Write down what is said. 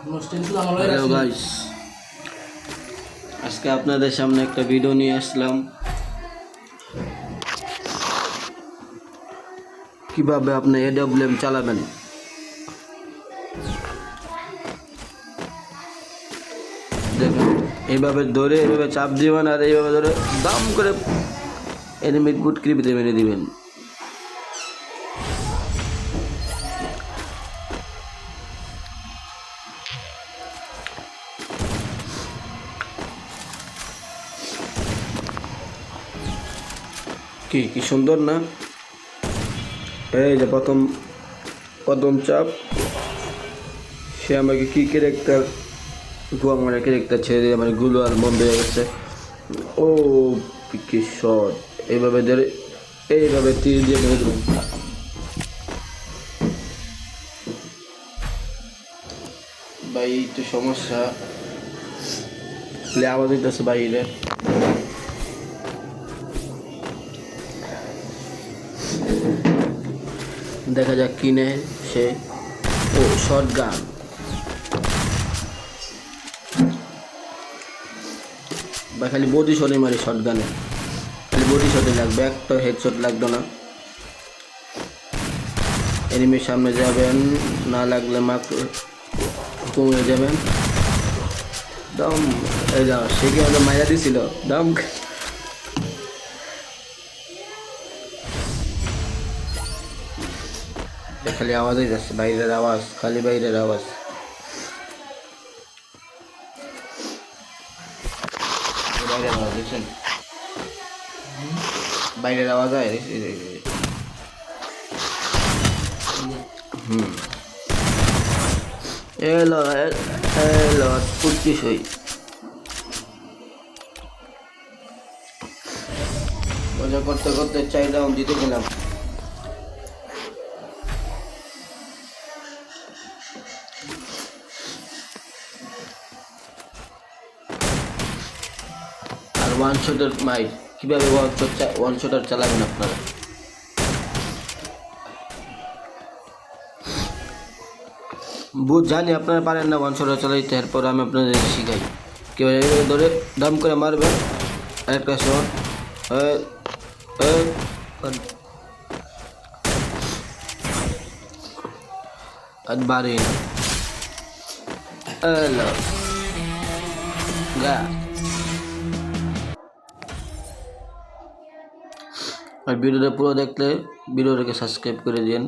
Hello guys, আজকে আপনাদের সামনে একটা ভিডিও নিয়ে আসলাম। কিভাবে আপনি AWM চালাবেন। দেখুন, এইভাবে ধরে এইভাবে চাপ দিবেন আর এইভাবে ধরে দাম করে এনিমির গুটকির ভিতরে মেরে দিবেন। কি সুন্দর না? এই যে প্রথম চাপ, সে আমাকে কি ক্যারেক্টার আমার ক্যারেক্টার ছেড়ে দিয়ে আমার গুলো আর বন্ধ হয়ে গেছে। ও কি শট! এইভাবে ধরে এইভাবে তীর দিয়ে মেরে দেবেন। ভাই একটু সমস্যা আওয়াজ হইতেছে বাইরে। দেখা যাক কিনে সে। ও শর্ট গান, বা খালি বডি শটে মারি। শর্ট গানে খালি বডি শটে লাগবে, একটা হেডশট লাগবে না। এনিমির সামনে যাবেন, না লাগলে মাত্র কমে যাবেন। দম এই যাও, সে কি আমাদের মাইরা দিছিল দম। খালি আওয়াজই যাচ্ছে, বাইরের আওয়াজ, খালি বাইরের আওয়াজ। বাইরের আওয়াজ দেখছেন? বাইরের আওয়াজ হয়। এলো এলো উঠছিস ওই। মজা করতে করতে 4 রাউন্ড জিতে গেলাম। আর ওয়ান শটের মাইর কীভাবে ওয়ান শটার চালাবেন আপনারা। জানি আপনারা পারেন না ওয়ান শটার চালাইতে, এরপর আমি আপনাদের শিখাই কীভাবে ধরে দাম করে মারবেন। আরেকটা শট, আর বাড়ি এলো গা। আর ভিডিওটা পুরো দেখলে ভিডিওটাকে সাবস্ক্রাইব করে দিন।